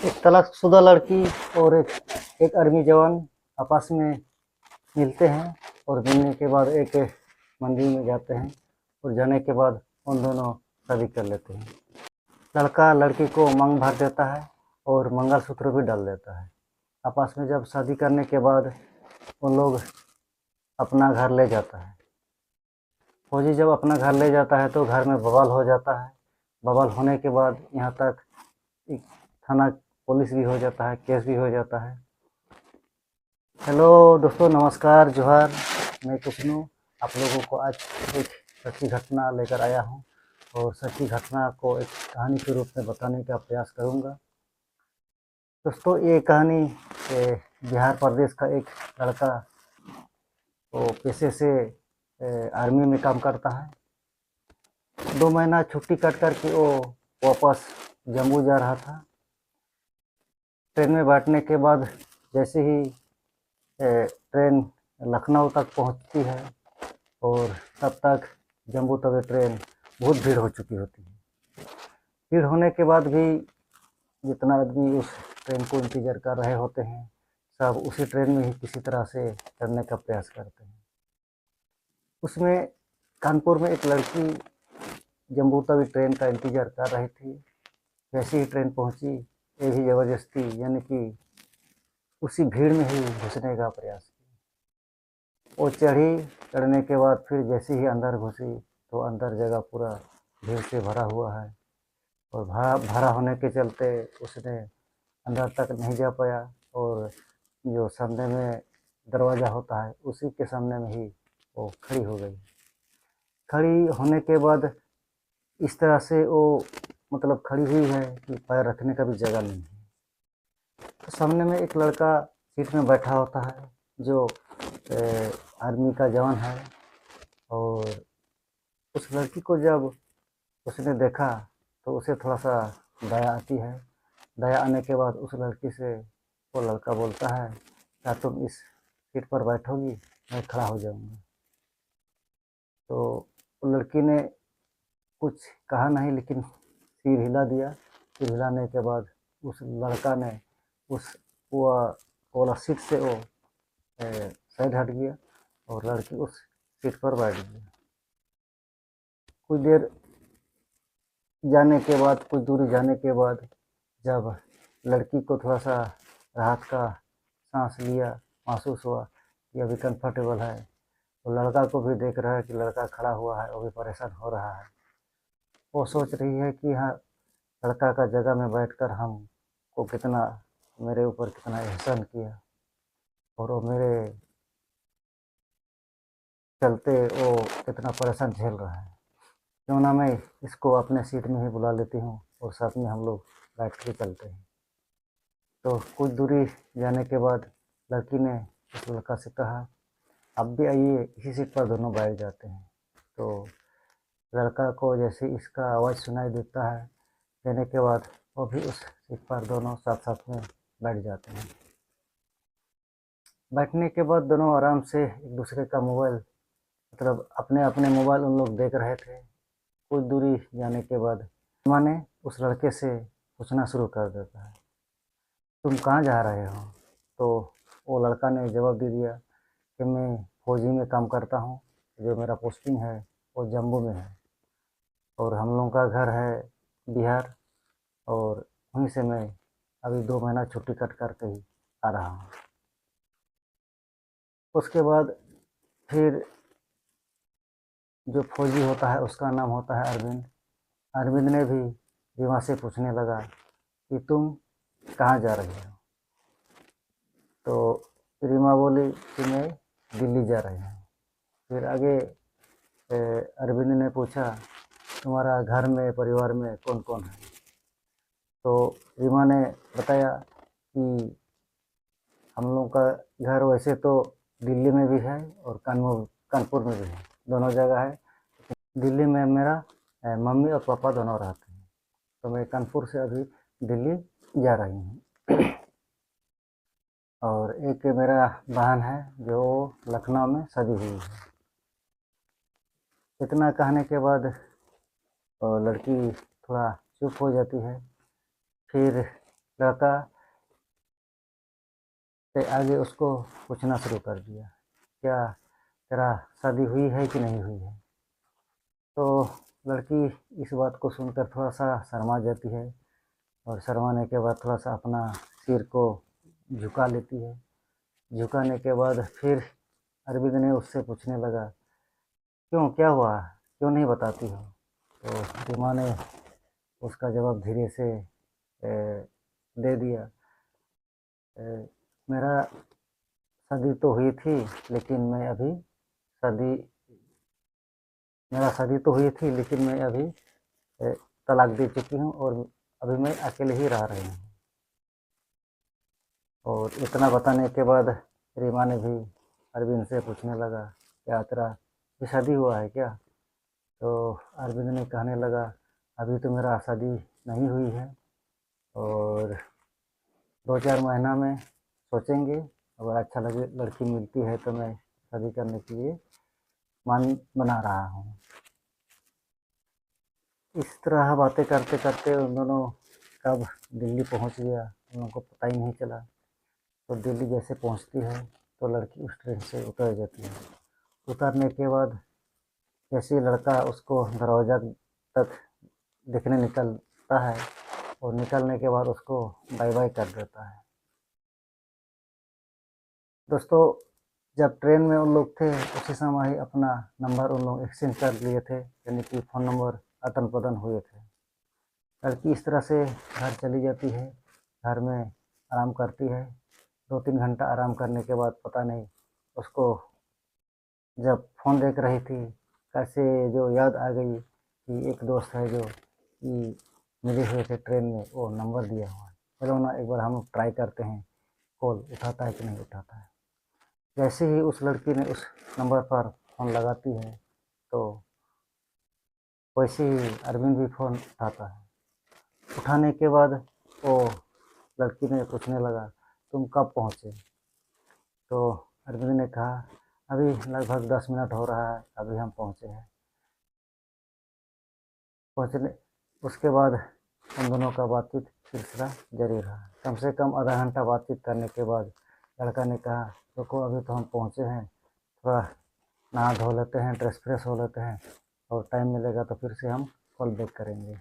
एक तलाकशुदा लड़की और एक आर्मी जवान आपस में मिलते हैं और मिलने के बाद एक मंदिर में जाते हैं और जाने के बाद उन दोनों शादी कर लेते हैं। लड़का लड़की को मांग भर देता है और मंगलसूत्र भी डाल देता है। आपस में जब शादी करने के बाद उन लोग अपना घर ले जाता है। फौजी जब अपना घर ले जाता है तो घर में बवाल हो जाता है। बवाल होने के बाद यहाँ तक एक थाना पुलिस भी हो जाता है, केस भी हो जाता है। हेलो दोस्तों, नमस्कार, जोहार। मैं कृष्णू आप लोगों को आज एक सच्ची घटना लेकर आया हूँ और सच्ची घटना को एक कहानी के रूप में बताने का प्रयास करूँगा। दोस्तों, ये कहानी बिहार प्रदेश का एक लड़का वो पेशे से आर्मी में काम करता है। 2 महीना छुट्टी काट कर के वो वापस जम्मू जा रहा था। ट्रेन में बैठने के बाद जैसे ही ट्रेन लखनऊ तक पहुंचती है और तब तक जम्मू तक ट्रेन बहुत भीड़ हो चुकी होती है। भीड़ होने के बाद भी जितना आदमी उस ट्रेन को इंतज़ार कर रहे होते हैं, सब उसी ट्रेन में ही किसी तरह से चढ़ने का प्रयास करते हैं। उसमें कानपुर में एक लड़की जम्मू तक ट्रेन का इंतज़ार कर रही थी। जैसे ही ट्रेन पहुंची, ये भी ज़बरदस्ती यानी कि उसी भीड़ में ही घुसने का प्रयास किया। वो चढ़ने के बाद फिर जैसे ही अंदर घुसी तो अंदर जगह पूरा भीड़ से भरा हुआ है और भरा होने के चलते उसने अंदर तक नहीं जा पाया और जो सामने में दरवाज़ा होता है उसी के सामने में ही वो खड़ी हो गई। खड़ी होने के बाद इस तरह से वो मतलब खड़ी हुई है कि पैर रखने का भी जगह नहीं है। तो सामने में एक लड़का सीट में बैठा होता है जो आर्मी का जवान है और उस लड़की को जब उसने देखा तो उसे थोड़ा सा दया आती है। दया आने के बाद उस लड़की से वो लड़का बोलता है, क्या तुम इस सीट पर बैठोगी, मैं खड़ा हो जाऊंगा। तो लड़की ने कुछ कहा नहीं लेकिन सिर हिला दिया। सिर हिलाने के बाद उस लड़का ने उस वाला सीट से वो साइड हट गया और लड़की उस सीट पर बैठ गई। कुछ देर जाने के बाद, कुछ दूरी जाने के बाद जब लड़की को थोड़ा सा राहत का सांस लिया, महसूस हुआ कि अभी कंफर्टेबल है, तो लड़का को भी देख रहा है कि लड़का खड़ा हुआ है, वो भी परेशान हो रहा है। वो सोच रही है कि हाँ, लड़का का जगह में बैठकर हमको कितना मेरे ऊपर कितना एहसान किया और वो मेरे चलते वो कितना परेशान झेल रहा है। क्यों ना मैं इसको अपने सीट में ही बुला लेती हूँ और साथ में हम लोग बैठ के चलते हैं। तो कुछ दूरी जाने के बाद लड़की ने उस लड़का से कहा, आप भी आइए, इसी सीट पर दोनों बैठ जाते हैं। तो लड़का को जैसे इसका आवाज़ सुनाई देता है, देने के बाद वो भी उस सीट पर दोनों साथ साथ में बैठ जाते हैं। बैठने के बाद दोनों आराम से एक दूसरे का मोबाइल मतलब अपने अपने मोबाइल उन लोग देख रहे थे। कुछ दूरी जाने के बाद माँ ने उस लड़के से पूछना शुरू कर देता है, तुम कहाँ जा रहे हो? तो वो लड़का ने जवाब दे दिया कि मैं फौजी में काम करता हूँ, जो मेरा पोस्टिंग है वो जम्मू में है और हम लोगों का घर है बिहार और वहीं से मैं अभी 2 महीना छुट्टी कट करके ही आ रहा हूँ। उसके बाद फिर जो फौजी होता है उसका नाम होता है अरविंद। अरविंद ने भी रीमा से पूछने लगा कि तुम कहाँ जा रही हो? तो रीमा बोली कि मैं दिल्ली जा रही हूँ। फिर आगे अरविंद ने पूछा, तुम्हारा घर में परिवार में कौन कौन है? तो रीमा ने बताया कि हम लोगों का घर वैसे तो दिल्ली में भी है और कानपुर में भी है, दोनों जगह है। दिल्ली में मेरा मम्मी और पापा दोनों रहते हैं, तो मैं कानपुर से अभी दिल्ली जा रही हूँ। और एक मेरा बहन है जो लखनऊ में सदी हुई है। इतना कहने के बाद लड़की थोड़ा चुप हो जाती है। फिर लड़का से आगे उसको पूछना शुरू कर दिया, क्या तेरा शादी हुई है कि नहीं हुई है। तो लड़की इस बात को सुनकर थोड़ा सा शर्मा जाती है और शर्माने के बाद थोड़ा सा अपना सिर को झुका लेती है। झुकाने के बाद फिर अरविंद ने उससे पूछने लगा, क्यों, क्या हुआ, क्यों नहीं बताती हो। तो रीमा ने उसका जवाब धीरे से दे दिया, मेरा शादी तो हुई थी, लेकिन मैं अभी शादी मेरा शादी तो हुई थी लेकिन मैं अभी तलाक दे चुकी हूँ और अभी मैं अकेले ही रह रही हूँ। और इतना बताने के बाद रीमा ने भी अरविंद से पूछने लगा, क्या तेरा भी शादी हुआ है क्या। तो अरविंद ने कहने लगा, अभी तो मेरा शादी नहीं हुई है और 2-4 महीना में सोचेंगे, अगर अच्छा लगे लड़की मिलती है तो मैं शादी करने के लिए मन बना रहा हूँ। इस तरह बातें करते करते उन दोनों कब दिल्ली पहुँच गया उन लोगों को पता ही नहीं चला। तो दिल्ली जैसे पहुँचती है तो लड़की उस ट्रेन से उतर जाती है। उतरने के बाद जैसे ही लड़का उसको दरवाज़ा तक देखने निकलता है और निकलने के बाद उसको बाय बाय कर देता है। दोस्तों, जब ट्रेन में उन लोग थे उसी समय ही अपना नंबर उन लोग एक्सचेंज कर लिए थे, यानी कि फ़ोन नंबर आदान प्रदान हुए थे। लड़की इस तरह से घर चली जाती है, घर में आराम करती है। 2-3 घंटा आराम करने के बाद पता नहीं उसको जब फ़ोन देख रही थी कैसे जो याद आ गई कि एक दोस्त है जो कि मिले हुए थे ट्रेन में, वो नंबर दिया हुआ है, चलो ना एक बार हम ट्राई करते हैं, कॉल उठाता है कि नहीं उठाता है। जैसे ही उस लड़की ने उस नंबर पर फ़ोन लगाती है तो वैसे ही अरविंद भी फ़ोन उठाता है। उठाने के बाद वो लड़की ने पूछने लगा, तुम कब पहुँचे। तो अरविंद ने कहा, अभी लगभग 10 मिनट हो रहा है, अभी हम पहुँचे हैं। पहुँचने उसके बाद उन दोनों का बातचीत सिलसिला जारी रहा। कम से कम आधा घंटा बातचीत करने के बाद लड़का ने कहा, रुको अभी तो हम पहुँचे हैं, थोड़ा नहा धो लेते हैं, ड्रेस फ्रेश हो लेते हैं और टाइम मिलेगा तो फिर से हम कॉल बैक करेंगे।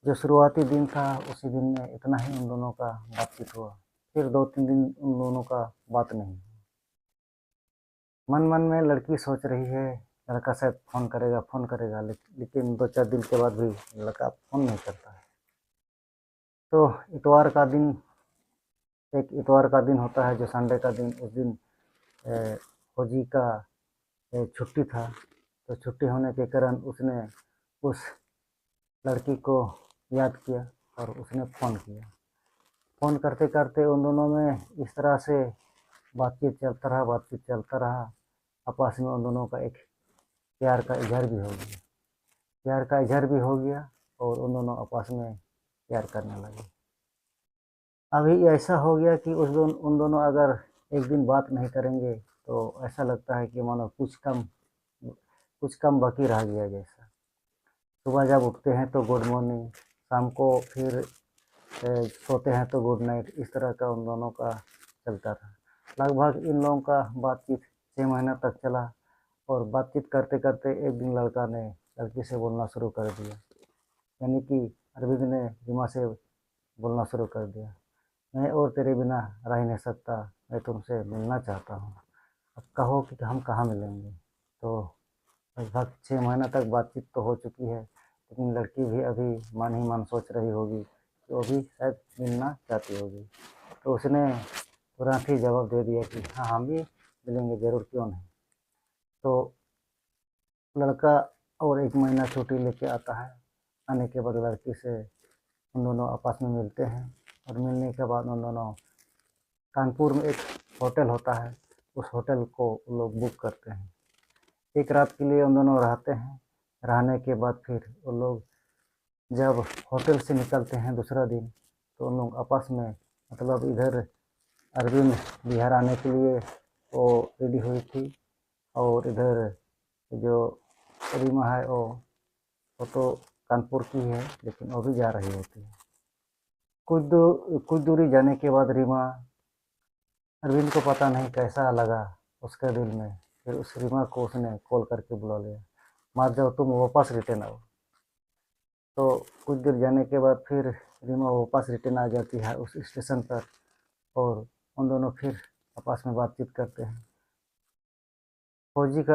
जो शुरुआती दिन था उसी दिन में इतना ही उन दोनों का बातचीत हुआ। फिर 2-3 दिन उन दोनों का बात नहीं। मन मन में लड़की सोच रही है लड़का शायद फ़ोन करेगा, लेकिन 2-4 दिन के बाद भी लड़का फ़ोन नहीं करता है। तो एक इतवार का दिन होता है जो संडे का दिन, उस दिन फौजी का छुट्टी था। तो छुट्टी होने के कारण उसने उस लड़की को याद किया और उसने फ़ोन किया। फ़ोन करते करते उन दोनों में इस तरह से बातचीत चलता रहा। आपस में उन दोनों का एक प्यार का इजहार भी हो गया। और उन दोनों आपस में प्यार करने लगे। अभी ऐसा हो गया कि उन दोनों अगर एक दिन बात नहीं करेंगे तो ऐसा लगता है कि मानो कुछ कम बाकी रह गया जैसा। सुबह जब उठते हैं तो गुड मॉर्निंग, शाम को फिर सोते हैं तो गुड नाइट, इस तरह का उन दोनों का चलता रहा। लगभग इन लोगों का बातचीत 6 महीना तक चला और बातचीत करते करते एक दिन लड़का ने लड़की से बोलना शुरू कर दिया, यानी कि अरविंद ने रीमा से बोलना शुरू कर दिया, मैं और तेरे बिना रह ही नहीं सकता, मैं तुमसे मिलना चाहता हूँ, अब कहो कि हम कहाँ मिलेंगे। तो लगभग 6 महीना तक बातचीत तो हो चुकी है, लेकिन लड़की भी अभी मन ही मन सोच रही होगी कि वो भी शायद मिलना चाहती होगी। तो उसने तुरंत ही जवाब दे दिया कि हाँ, हम भी मिलेंगे ज़रूर, क्यों नहीं। तो लड़का और 1 महीना छुट्टी लेके आता है। आने के बाद लड़की से उन दोनों आपस में मिलते हैं और मिलने के बाद उन दोनों कानपुर में एक होटल होता है, उस होटल को वो लोग बुक करते हैं। एक रात के लिए उन दोनों रहते हैं। रहने के बाद फिर वो लोग जब होटल से निकलते हैं दूसरा दिन, तो उन लोग आपस में, मतलब इधर अरविंद बिहार आने के लिए वो रेडी हुई थी और इधर जो रीमा है वो तो कानपुर की है, लेकिन वो भी जा रही होती है। कुछ दूरी जाने के बाद रीमा, अरविंद को पता नहीं कैसा लगा उसके दिल में। फिर उस रीमा को उसने कॉल करके बुला लिया, मत जाओ, तुम वापस रिटर्न आओ। तो कुछ देर जाने के बाद फिर रीमा वापस रिटर्न आ जाती है उस स्टेशन पर, और उन दोनों फिर आपस में बातचीत करते हैं। फौजी का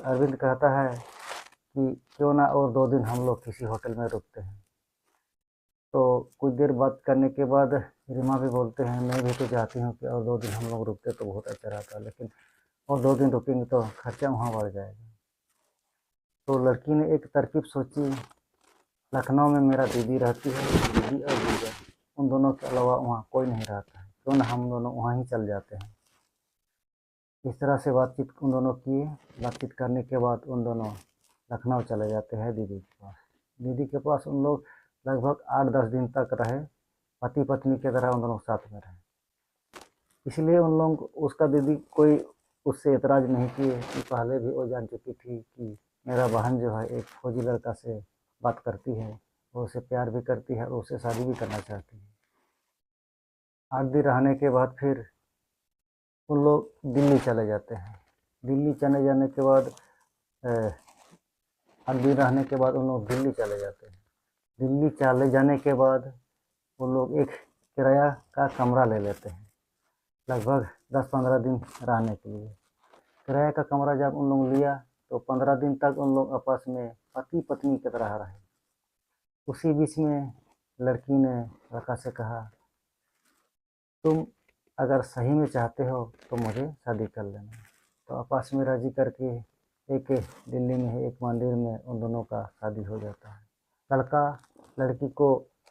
अरविंद कहता है कि क्यों ना और 2 दिन हम लोग किसी होटल में रुकते हैं। तो कुछ देर बात करने के बाद रीमा भी बोलते हैं, मैं भी तो चाहती हूँ कि और 2 दिन हम लोग रुकते तो बहुत अच्छा रहता, लेकिन और 2 दिन रुकेंगे तो खर्चा वहाँ बढ़ जाएगा। तो लड़की ने एक तरकीब सोची, लखनऊ में मेरा दीदी रहती है, दीदी और जीजा, उन दोनों के अलावा वहाँ कोई नहीं रहता है, क्यों ना हम दोनों वहाँ ही चल जाते हैं। इस तरह से बातचीत उन दोनों की, बातचीत करने के बाद उन दोनों लखनऊ चले जाते हैं दीदी के पास। दीदी के पास उन लोग लगभग 8-10 दिन तक रहे, पति पत्नी की तरह उन दोनों साथ में रहे। इसलिए उन लोग, उसका दीदी कोई उससे एतराज़ नहीं किए कि पहले भी वो जान चुकी थी कि मेरा बहन जो है एक फौजी लड़का से बात करती है, वो उसे प्यार भी करती है और उससे शादी भी करना चाहती है। 8 दिन रहने के बाद फिर उन लोग दिल्ली चले जाते हैं। दिल्ली चले जाने के बाद 8 दिन रहने के बाद उन लोग दिल्ली चले जाते हैं। दिल्ली चले जाने के बाद वो लोग एक किराया का कमरा ले लेते हैं, लगभग 10-15 दिन रहने के लिए। किराए का कमरा जब उन लोग लिया तो 15 दिन तक उन लोग आपस में पति पत्नी की तरह रहे। उसी बीच में लड़की ने लड़का से कहा, तुम अगर सही में चाहते हो तो मुझे शादी कर लेना। तो आपस में राजी करके एक दिल्ली में एक मंदिर में उन दोनों का शादी हो जाता है। लड़का लड़की को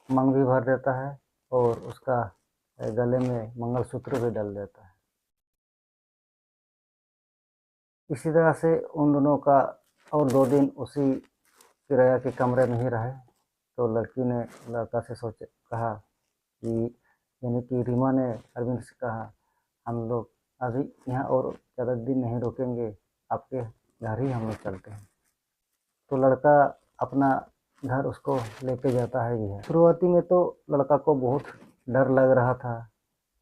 मांग भी भर देता है और उसका गले में मंगलसूत्र भी डाल देता है। इसी तरह से उन दोनों का और 2 दिन उसी किराया के कमरे में ही रहे। तो लड़की ने लड़का से कहा कि, यानी कि रीमा ने अरविंद से कहा, हम लोग अभी यहाँ और ज़्यादा दिन नहीं रुकेंगे, आपके घर ही हम लोग चलते हैं। तो लड़का अपना घर उसको लेके जाता है भी है। शुरुआती में तो लड़का को बहुत डर लग रहा था,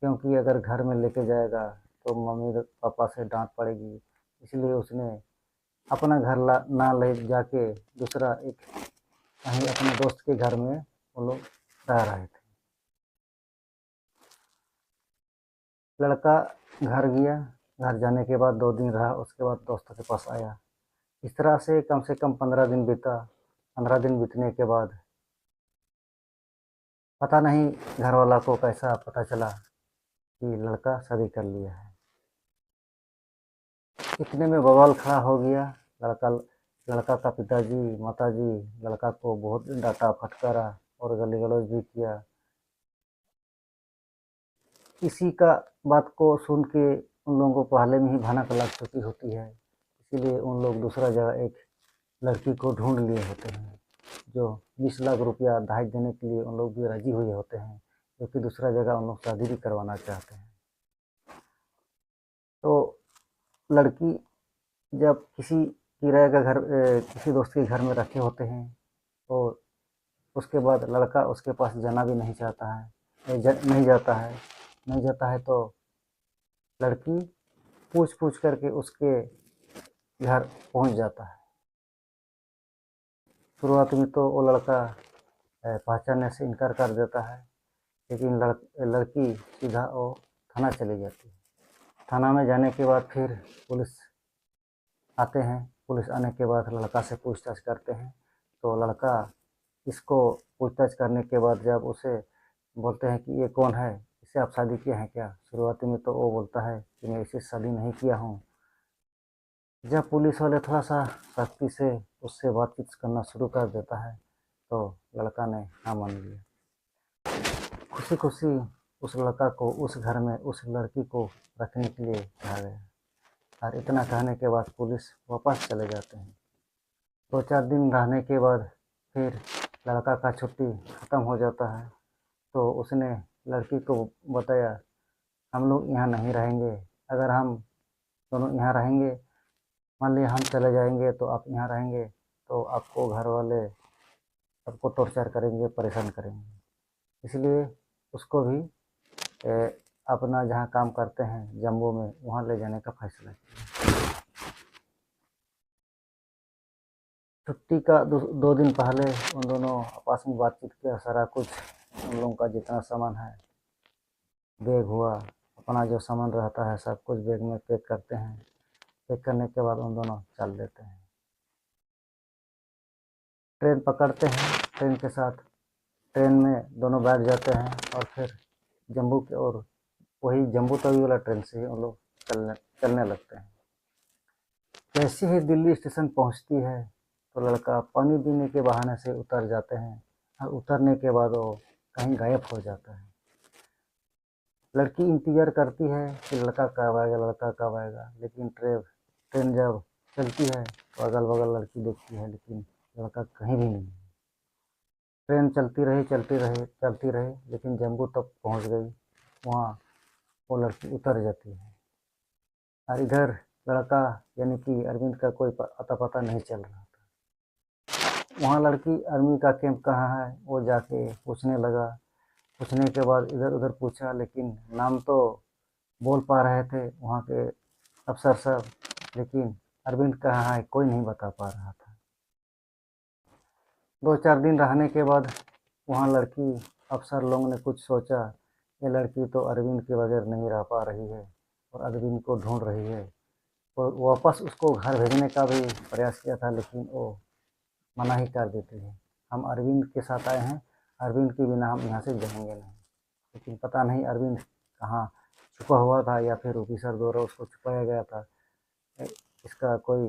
क्योंकि अगर घर में लेके जाएगा तो मम्मी पापा से डांट पड़ेगी, इसलिए उसने अपना घर ना ले जाके दूसरा एक कहीं अपने दोस्त के घर में वो लोग रह रहे थे। लड़का घर गया, घर जाने के बाद 2 दिन रहा, उसके बाद दोस्तों के पास आया। इस तरह से कम 15 दिन बीता। 15 दिन बीतने के बाद पता नहीं घर वाला को कैसा पता चला कि लड़का शादी कर लिया है। इतने में बवाल खड़ा हो गया। लड़का का पिताजी माताजी लड़का को बहुत डांटा फटकारा और गाली गलौज भी किया। इसी का बात को सुन के उन लोगों को पहले में ही भनक लग चुकी होती है, इसीलिए उन लोग दूसरा जगह एक लड़की को ढूंढ लिए होते हैं, जो 20 लाख रुपया दहेज देने के लिए उन लोग भी राजी हुए होते हैं, क्योंकि दूसरा जगह उन लोग शादी भी करवाना चाहते हैं। तो लड़की जब किसी किराए का घर किसी दोस्त के घर में रखे होते हैं, तो उसके बाद लड़का उसके पास जाना भी नहीं चाहता है, नहीं जाता है तो लड़की पूछ पूछ करके उसके घर पहुंच जाता है। शुरुआत में तो वो लड़का पहचानने से इनकार कर देता है, लेकिन लड़की सीधा वो थाना चली जाती है। थाना में जाने के बाद फिर पुलिस आते हैं। पुलिस आने के बाद लड़का से पूछताछ करते हैं। तो लड़का इसको पूछताछ करने के बाद जब उसे बोलते हैं कि ये कौन है, इससे आप शादी किए हैं क्या? शुरुआती में तो वो बोलता है कि मैं इससे शादी नहीं किया हूँ। जब पुलिस वाले थोड़ा सा सख्ती से उससे बातचीत करना शुरू कर देता है तो लड़का ने हाँ मान लिया। खुशी खुशी उस लड़का को उस घर में उस लड़की को रखने के लिए कहा गया, और इतना कहने के बाद पुलिस वापस चले जाते हैं। 2-4 दिन रहने के बाद फिर लड़का का छुट्टी ख़त्म हो जाता है। तो उसने लड़की को बताया, हम लोग यहाँ नहीं रहेंगे, अगर हम दोनों यहाँ रहेंगे, मान लिया हम चले जाएंगे तो आप यहाँ रहेंगे तो आपको घर वाले सबको टॉर्चर करेंगे, परेशान करेंगे। इसलिए उसको भी अपना जहाँ काम करते हैं जम्मू में वहाँ ले जाने का फैसला किया। छुट्टी का 2 दिन पहले उन दोनों आपस में बातचीत किया। सारा कुछ उन लोगों का जितना सामान है, बैग हुआ, अपना जो सामान रहता है सब कुछ बैग में पैक करते हैं। पैक करने के बाद उन दोनों चल देते हैं। ट्रेन पकड़ते हैं। ट्रेन के साथ ट्रेन में दोनों बैठ जाते हैं और फिर जम्मू की ओर, वही जम्मू तवी वाला ट्रेन से ही उन लोग चलने लगते हैं। जैसे ही दिल्ली स्टेशन पहुंचती है तो लड़का पानी पीने के बहाने से उतर जाते हैं और उतरने के बाद वो कहीं गायब हो जाता है। लड़की इंतज़ार करती है कि लड़का कब आएगा, लड़का कब आएगा, लेकिन ट्रेन जब चलती है तो अगल बगल लड़की देखती है, लेकिन लड़का कहीं भी नहीं। ट्रेन चलती रही, लेकिन जम्मू तक पहुंच गई। वहाँ वो लड़की उतर जाती है और इधर लड़का यानी कि अरविंद का कोई अता पता नहीं चल रहा था। वहाँ लड़की आर्मी का कैंप कहाँ है वो जाके पूछने लगा। पूछने के बाद इधर उधर पूछा, लेकिन नाम तो बोल पा रहे थे वहाँ के अफसर सब, लेकिन अरविंद कहाँ है कोई नहीं बता पा रहा था। 2-4 दिन रहने के बाद वहाँ लड़की अफसर लोगों ने कुछ सोचा, ये लड़की तो अरविंद के बगैर नहीं रह पा रही है और अरविंद को ढूंढ रही है। और वापस उसको घर भेजने का भी प्रयास किया था, लेकिन वो मना ही कर देती है। हम अरविंद के साथ आए हैं, अरविंद के बिना हम यहाँ से जाएंगे नहीं। लेकिन पता नहीं अरविंद कहाँ छुपा हुआ था या फिर ऑफिसर द्वारा उसको छुपाया गया था। इसका कोई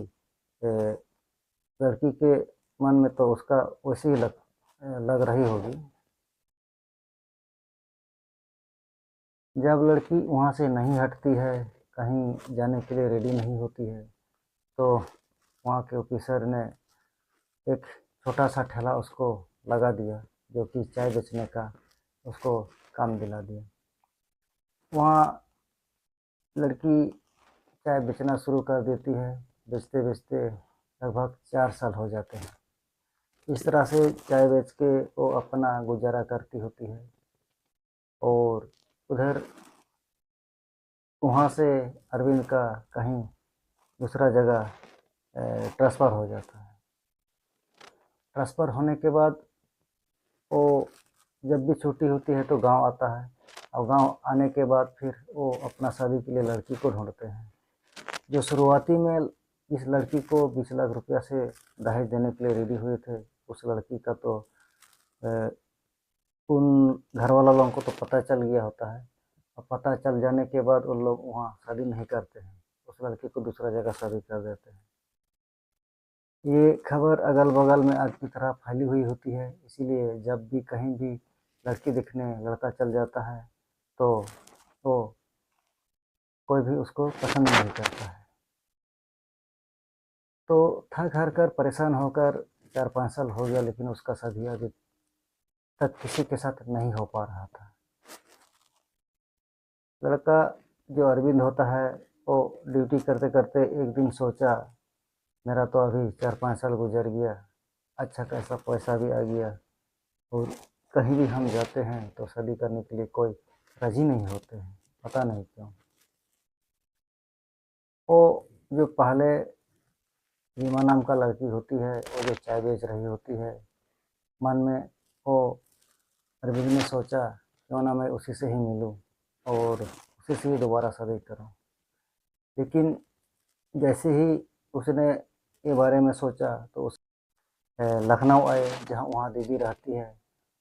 लड़की के मन में तो उसका वैसे ही लग रही होगी। जब लड़की वहाँ से नहीं हटती है, कहीं जाने के लिए रेडी नहीं होती है, तो वहाँ के ऑफिसर ने एक छोटा सा ठेला उसको लगा दिया, जो कि चाय बेचने का उसको काम दिला दिया। वहाँ लड़की चाय बेचना शुरू कर देती है। बेचते बेचते लगभग 4 साल हो जाते हैं। इस तरह से चाय बेच के वो अपना गुजारा करती होती है। और उधर वहाँ से अरविंद का कहीं दूसरा जगह ट्रांसफ़र हो जाता है। ट्रांसफ़र होने के बाद वो जब भी छुट्टी होती है तो गांव आता है, और गांव आने के बाद फिर वो अपना शादी के लिए लड़की को ढूंढते हैं। जो शुरुआती में इस लड़की को 20 लाख रुपया से दहेज देने के लिए रेडी हुए थे, उस लड़की का तो उन घर वाला लोगों को तो पता चल गया होता है। और पता चल जाने के बाद उन लोग वहाँ शादी नहीं करते हैं, उस लड़की को दूसरा जगह शादी कर देते हैं। ये खबर अगल बगल में आग की तरह फैली हुई होती है। इसीलिए जब भी कहीं भी लड़की दिखने लड़का चल जाता है तो कोई भी उसको पसंद नहीं करता है। तो थक हार कर परेशान होकर 4-5 साल हो गया, लेकिन उसका शादी अभी तक किसी के साथ नहीं हो पा रहा था। लड़का जो अरविंद होता है वो ड्यूटी करते करते एक दिन सोचा, मेरा तो अभी 4-5 साल गुजर गया, अच्छा खासा पैसा भी आ गया, और कहीं भी हम जाते हैं तो शादी करने के लिए कोई राजी नहीं होते हैं, पता नहीं क्यों। वो जो पहले रीमा नाम का लड़की होती है, वो जो चाय बेच रही होती है, मन में वो अरविंद ने सोचा क्यों ना मैं उसी से ही मिलूं और उसी से ही दोबारा शादी करूं। लेकिन जैसे ही उसने ये बारे में सोचा तो उस लखनऊ आए, जहाँ वहाँ दीदी रहती है,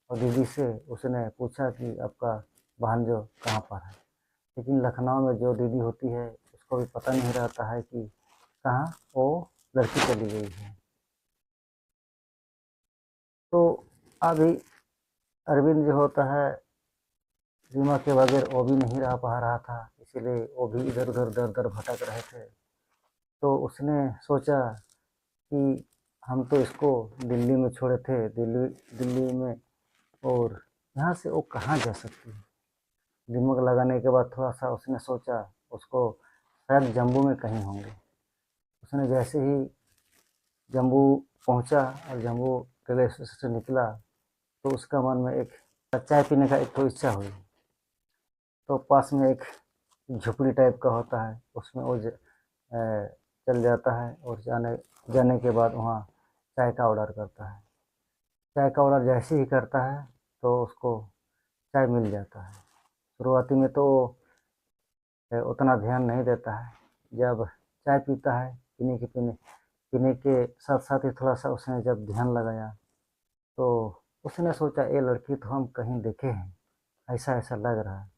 और दीदी से उसने पूछा कि आपका भांजो कहाँ पर है। लेकिन लखनऊ में जो दीदी होती है उसको भी पता नहीं रहता है कि कहाँ वो लड़की चली गई है। तो अभी अरविंद जो होता है रीमा के बगैर वो भी नहीं रह पा रहा था, इसीलिए वो भी इधर उधर दर दर भटक रहे थे। तो उसने सोचा कि हम तो इसको दिल्ली में छोड़े थे, दिल्ली में, और यहाँ से वो कहाँ जा सकती है। दिमाग लगाने के बाद थोड़ा सा उसने सोचा उसको शायद जम्मू में कहीं होंगे। उसने जैसे ही जम्मू पहुंचा और जम्मू रेलवे स्टेशन से निकला तो उसका मन में एक चाय पीने का एक तो इच्छा हुई, तो पास में एक झुपड़ी टाइप का होता है, उसमें वो चल जाता है और जाने के बाद वहाँ चाय का ऑर्डर करता है। चाय का ऑर्डर जैसे ही करता है तो उसको चाय मिल जाता है। शुरुआती में तो उतना ध्यान नहीं देता है। जब चाय पीता है, पीने के साथ साथ ही थोड़ा सा उसने जब ध्यान लगाया तो उसने सोचा ये लड़की तो हम कहीं देखे हैं, ऐसा ऐसा लग रहा है।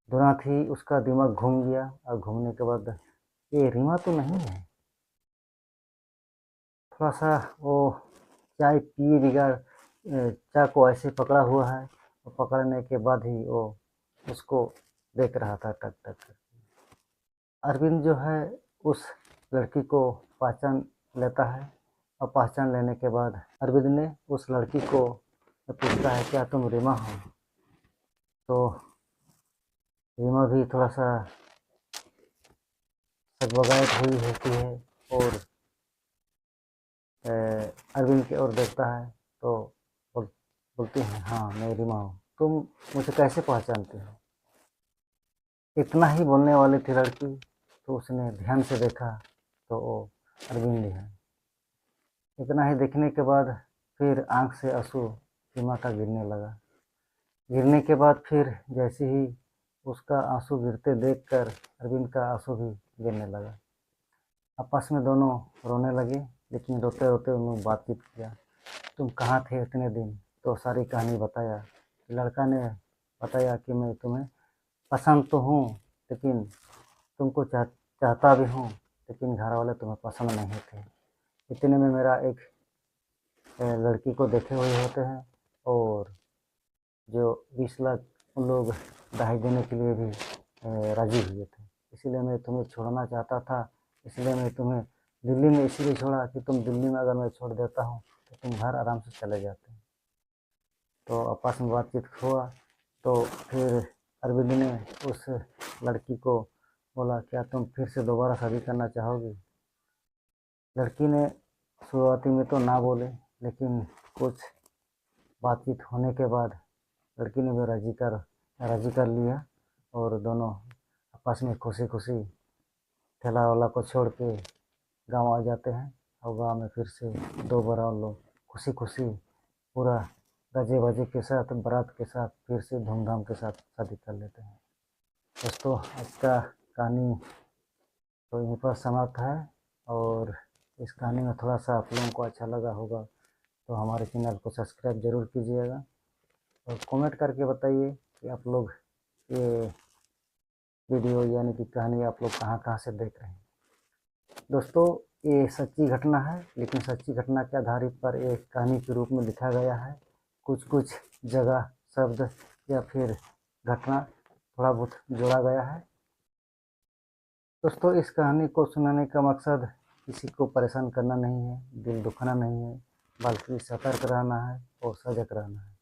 तुरंत ही उसका दिमाग घूम गया और घूमने के बाद ये रीमा तो नहीं है। थोड़ा सा वो चाय पिए बिगाड़ चाय को ऐसे पकड़ा हुआ है, और पकड़ने के बाद ही वो उसको देख रहा था टक टक कर। अरविंद जो है उस लड़की को पहचान लेता है, और पहचान लेने के बाद अरविंद ने उस लड़की को पूछता है, क्या तुम रीमा हो? तो रीमा भी थोड़ा सा सगबगाहट हुई होती है और अरविंद की ओर देखता है तो बोलती हैं, हाँ मैं रीमा हूँ, तुम मुझे कैसे पहचानते हो? इतना ही बोलने वाली थी लड़की, तो उसने ध्यान से देखा तो वो अरविंद ही है। इतना ही देखने के बाद फिर आंख से आंसू रीमा का गिरने लगा। गिरने के बाद फिर जैसे ही उसका आंसू गिरते देखकर अरविंद का आंसू भी गिरने लगा। आपस में दोनों रोने लगे, लेकिन रोते रोते उन्होंने बातचीत किया, तुम कहाँ थे इतने दिन? तो सारी कहानी बताया। लड़का ने बताया कि मैं तुम्हें पसंद तो हूँ, लेकिन तुमको चाहता भी हूँ, लेकिन घर वाले तुम्हें पसंद नहीं थे। इतने में मेरा एक लड़की को देखे हुए होते हैं, और जो 20 लाख उन लोग दहेज देने के लिए भी राजी हुए थे। इसीलिए मैं तुम्हें छोड़ना चाहता था। इसलिए मैं तुम्हें दिल्ली में इसीलिए छोड़ा कि तुम दिल्ली में अगर मैं छोड़ देता हूँ तो तुम घर आराम से चले जाते। तो आपस में बातचीत हुआ, तो फिर अरविंद ने उस लड़की को बोला, क्या तुम फिर से दोबारा शादी करना चाहोगी? लड़की ने शुरुआती में तो ना बोले, लेकिन कुछ बातचीत होने के बाद लड़की ने भी राजी कर लिया, और दोनों आपस में खुशी खुशी ठेला वाला को छोड़ के गांव आ जाते हैं। और गांव में फिर से दोबारा लोग खुशी खुशी पूरा गजे बजे के साथ, बारात के साथ फिर से धूमधाम के साथ शादी कर लेते हैं। दोस्तों, आज का कहानी तो यहीं पर समाप्त है, और इस कहानी में थोड़ा सा आप लोगों को अच्छा लगा होगा तो हमारे चैनल को सब्सक्राइब ज़रूर कीजिएगा, और कमेंट करके बताइए कि आप लोग ये वीडियो यानी कि कहानी आप लोग कहाँ कहाँ से देख रहे हैं। दोस्तों, ये सच्ची घटना है, लेकिन सच्ची घटना के आधारित पर एक कहानी के रूप में लिखा गया है। कुछ कुछ जगह शब्द या फिर घटना थोड़ा बहुत जोड़ा गया है। दोस्तों, इस कहानी को सुनाने का मकसद किसी को परेशान करना नहीं है, दिल दुखाना नहीं है, बल्कि सतर्क रहना है और सजग रहना है।